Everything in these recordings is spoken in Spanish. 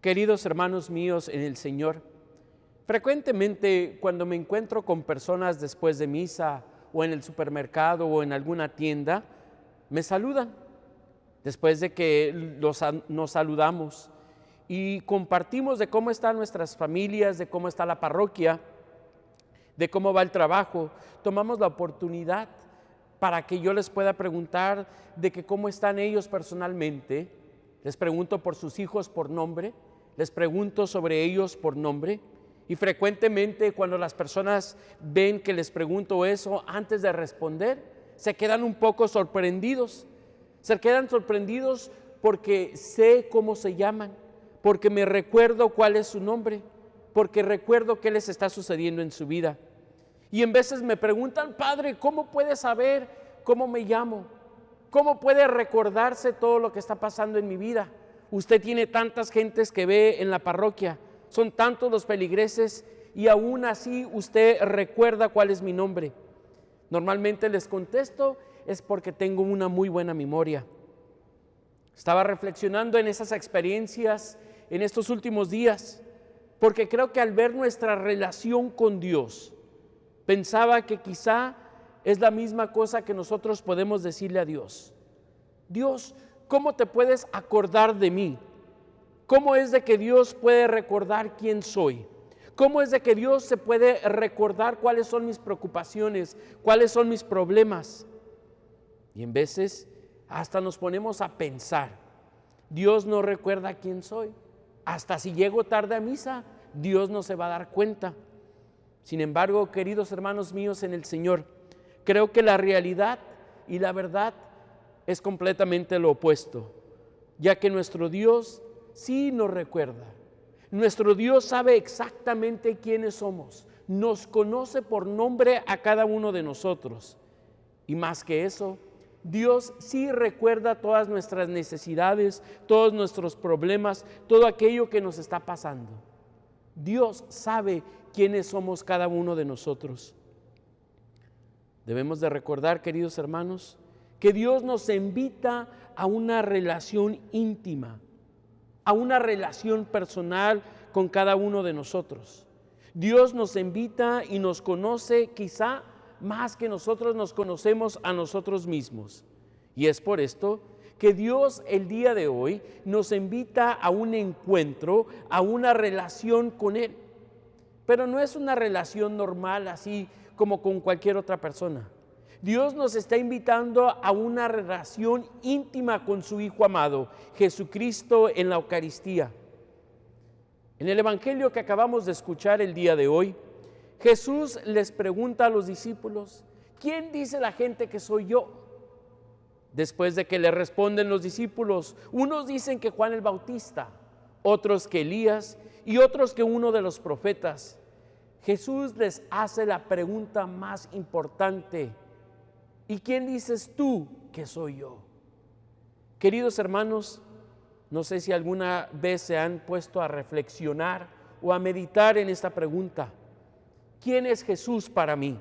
Queridos hermanos míos en el Señor, frecuentemente cuando me encuentro con personas después de misa o en el supermercado o en alguna tienda, me saludan. Después de que nos saludamos y compartimos de cómo están nuestras familias, de cómo está la parroquia, de cómo va el trabajo, tomamos la oportunidad para que yo les pueda preguntar de que cómo están ellos personalmente. Les pregunto por sus hijos por nombre, les pregunto sobre ellos por nombre, y frecuentemente cuando las personas ven que les pregunto eso, antes de responder, se quedan un poco sorprendidos. Se quedan sorprendidos porque sé cómo se llaman, porque me recuerdo cuál es su nombre, porque recuerdo qué les está sucediendo en su vida. Y en veces me preguntan: Padre, ¿cómo puede saber cómo me llamo? ¿Cómo puede recordarse todo lo que está pasando en mi vida? Usted tiene tantas gentes que ve en la parroquia, son tantos los feligreses y aún así usted recuerda cuál es mi nombre. Normalmente les contesto: es porque tengo una muy buena memoria. Estaba reflexionando en esas experiencias en estos últimos días, porque creo que al ver nuestra relación con Dios, pensaba que quizá es la misma cosa que nosotros podemos decirle a Dios. Dios, ¿cómo te puedes acordar de mí? ¿Cómo es de que Dios puede recordar quién soy? ¿Cómo es de que Dios se puede recordar cuáles son mis preocupaciones, cuáles son mis problemas? Y en veces hasta nos ponemos a pensar: Dios no recuerda quién soy. Hasta si llego tarde a misa, Dios no se va a dar cuenta. Sin embargo, queridos hermanos míos en el Señor, creo que la realidad y la verdad es completamente lo opuesto, ya que nuestro Dios sí nos recuerda. Nuestro Dios sabe exactamente quiénes somos, nos conoce por nombre a cada uno de nosotros. Y más que eso, Dios sí recuerda todas nuestras necesidades, todos nuestros problemas, todo aquello que nos está pasando. Dios sabe quiénes somos cada uno de nosotros. Debemos de recordar, queridos hermanos, que Dios nos invita a una relación íntima, a una relación personal con cada uno de nosotros. Dios nos invita y nos conoce quizá más que nosotros nos conocemos a nosotros mismos. Y es por esto que Dios el día de hoy nos invita a un encuentro, a una relación con Él. Pero no es una relación normal así como con cualquier otra persona. Dios nos está invitando a una relación íntima con su Hijo amado, Jesucristo, en la Eucaristía. En el Evangelio que acabamos de escuchar el día de hoy, Jesús les pregunta a los discípulos: ¿quién dice la gente que soy yo? Después de que le responden los discípulos, unos dicen que Juan el Bautista, otros que Elías y otros que uno de los profetas. Jesús les hace la pregunta más importante: ¿y quién dices tú que soy yo? Queridos hermanos, no sé si alguna vez se han puesto a reflexionar o a meditar en esta pregunta: ¿quién es Jesús para mí?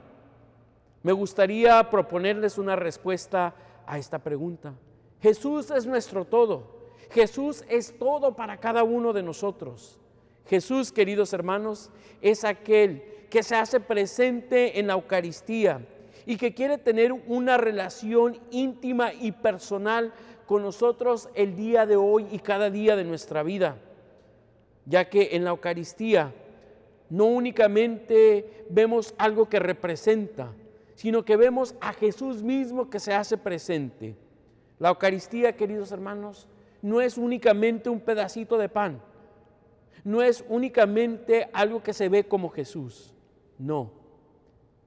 Me gustaría proponerles una respuesta a esta pregunta. Jesús es nuestro todo. Jesús es todo para cada uno de nosotros. Jesús, queridos hermanos, es aquel que se hace presente en la Eucaristía y que quiere tener una relación íntima y personal con nosotros el día de hoy y cada día de nuestra vida, ya que en la Eucaristía no únicamente vemos algo que representa, sino que vemos a Jesús mismo que se hace presente. La Eucaristía, queridos hermanos, no es únicamente un pedacito de pan, no es únicamente algo que se ve como Jesús, no.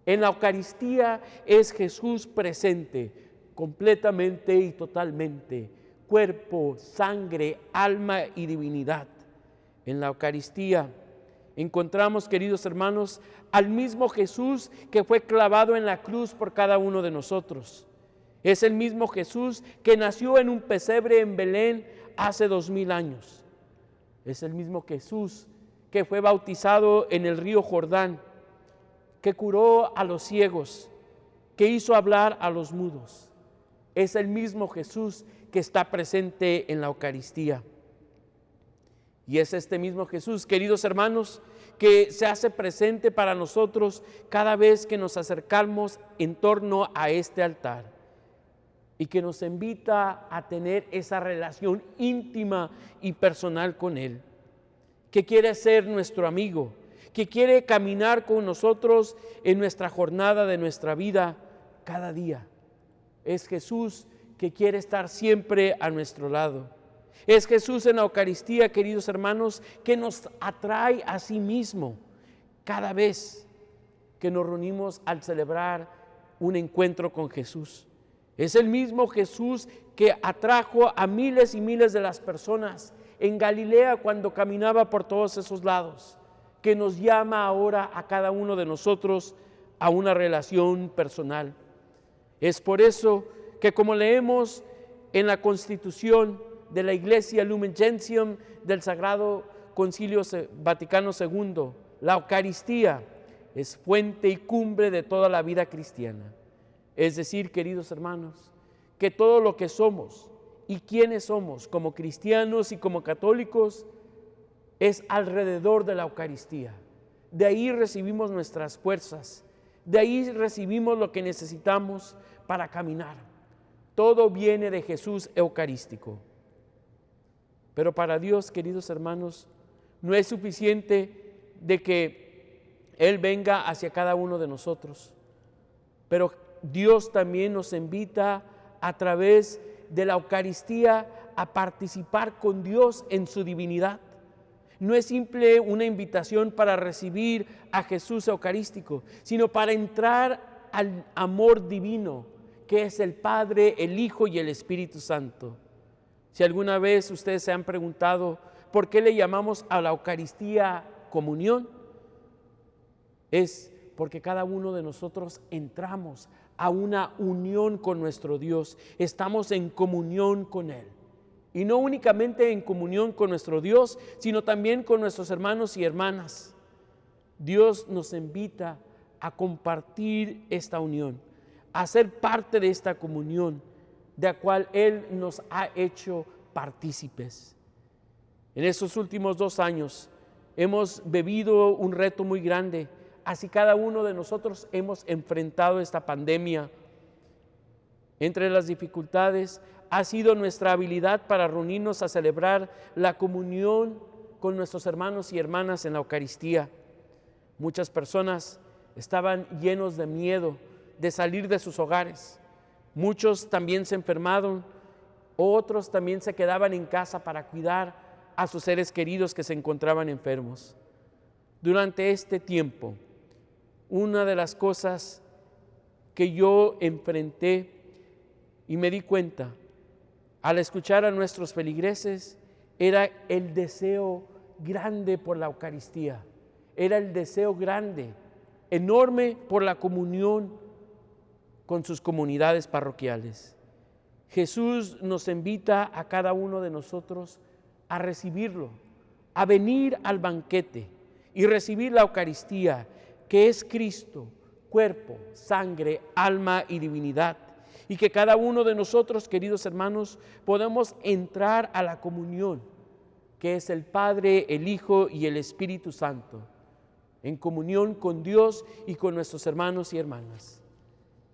En la Eucaristía es Jesús presente, completamente y totalmente, cuerpo, sangre, alma y divinidad. En la Eucaristía encontramos, queridos hermanos, al mismo Jesús que fue clavado en la cruz por cada uno de nosotros. Es el mismo Jesús que nació en un pesebre en Belén hace 2000 años. Es el mismo Jesús que fue bautizado en el río Jordán, que curó a los ciegos, que hizo hablar a los mudos. Es el mismo Jesús que está presente en la Eucaristía. Y es este mismo Jesús, queridos hermanos, que se hace presente para nosotros cada vez que nos acercamos en torno a este altar y que nos invita a tener esa relación íntima y personal con Él, que quiere ser nuestro amigo, que quiere caminar con nosotros en nuestra jornada de nuestra vida cada día. Es Jesús que quiere estar siempre a nuestro lado. Es Jesús en la Eucaristía, queridos hermanos, que nos atrae a sí mismo cada vez que nos reunimos al celebrar un encuentro con Jesús. Es el mismo Jesús que atrajo a miles y miles de las personas en Galilea cuando caminaba por todos esos lados, que nos llama ahora a cada uno de nosotros a una relación personal. Es por eso que, como leemos en la Constitución de la Iglesia Lumen Gentium del Sagrado Concilio Vaticano II, la Eucaristía es fuente y cumbre de toda la vida cristiana. Es decir, queridos hermanos, que todo lo que somos y quienes somos como cristianos y como católicos es alrededor de la Eucaristía. De ahí recibimos nuestras fuerzas, de ahí recibimos lo que necesitamos para caminar. Todo viene de Jesús eucarístico. Pero para Dios, queridos hermanos, no es suficiente de que Él venga hacia cada uno de nosotros, pero Dios también nos invita a través de la Eucaristía a participar con Dios en su divinidad. No es simple una invitación para recibir a Jesús eucarístico, sino para entrar al amor divino, que es el Padre, el Hijo y el Espíritu Santo. Si alguna vez ustedes se han preguntado por qué le llamamos a la Eucaristía comunión, es porque cada uno de nosotros entramos a una unión con nuestro Dios, estamos en comunión con Él. Y no únicamente en comunión con nuestro Dios, sino también con nuestros hermanos y hermanas. Dios nos invita a compartir esta unión, a ser parte de esta comunión, de la cual Él nos ha hecho partícipes. En estos últimos 2 años hemos vivido un reto muy grande. Así cada uno de nosotros hemos enfrentado esta pandemia. Entre las dificultades ha sido nuestra habilidad para reunirnos a celebrar la comunión con nuestros hermanos y hermanas en la Eucaristía. Muchas personas estaban llenos de miedo de salir de sus hogares. Muchos también se enfermaron, otros también se quedaban en casa para cuidar a sus seres queridos que se encontraban enfermos. Durante este tiempo, una de las cosas que yo enfrenté y me di cuenta al escuchar a nuestros feligreses era el deseo grande por la Eucaristía, era el deseo grande, enorme por la comunión con sus comunidades parroquiales. Jesús nos invita a cada uno de nosotros a recibirlo, a venir al banquete y recibir la Eucaristía, que es Cristo, cuerpo, sangre, alma y divinidad. Y que cada uno de nosotros, queridos hermanos, podamos entrar a la comunión, que es el Padre, el Hijo y el Espíritu Santo, en comunión con Dios y con nuestros hermanos y hermanas.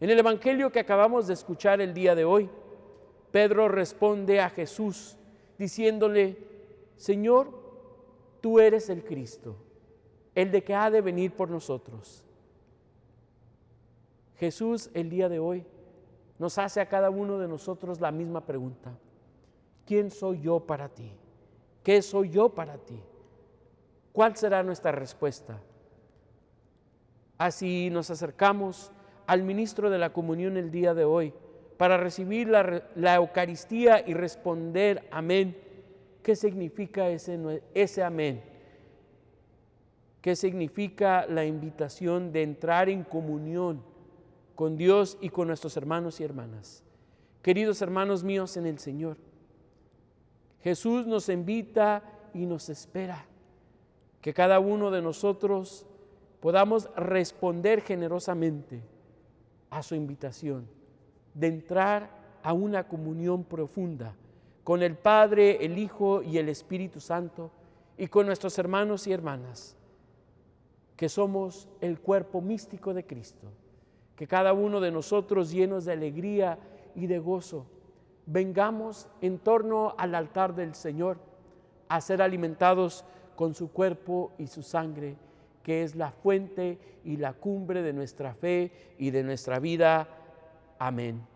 En el Evangelio que acabamos de escuchar el día de hoy, Pedro responde a Jesús diciéndole: Señor, tú eres el Cristo, el de que ha de venir por nosotros. Jesús el día de hoy nos hace a cada uno de nosotros la misma pregunta: ¿quién soy yo para ti? ¿Qué soy yo para ti? ¿Cuál será nuestra respuesta? Así nos acercamos al ministro de la comunión el día de hoy para recibir la Eucaristía y responder amén. ¿Qué significa ese amén? ¿Qué significa la invitación de entrar en comunión con Dios y con nuestros hermanos y hermanas? Queridos hermanos míos en el Señor, Jesús nos invita y nos espera que cada uno de nosotros podamos responder generosamente a su invitación de entrar a una comunión profunda con el Padre, el Hijo y el Espíritu Santo, y con nuestros hermanos y hermanas, que somos el cuerpo místico de Cristo, que cada uno de nosotros, llenos de alegría y de gozo, vengamos en torno al altar del Señor a ser alimentados con su cuerpo y su sangre, que es la fuente y la cumbre de nuestra fe y de nuestra vida. Amén.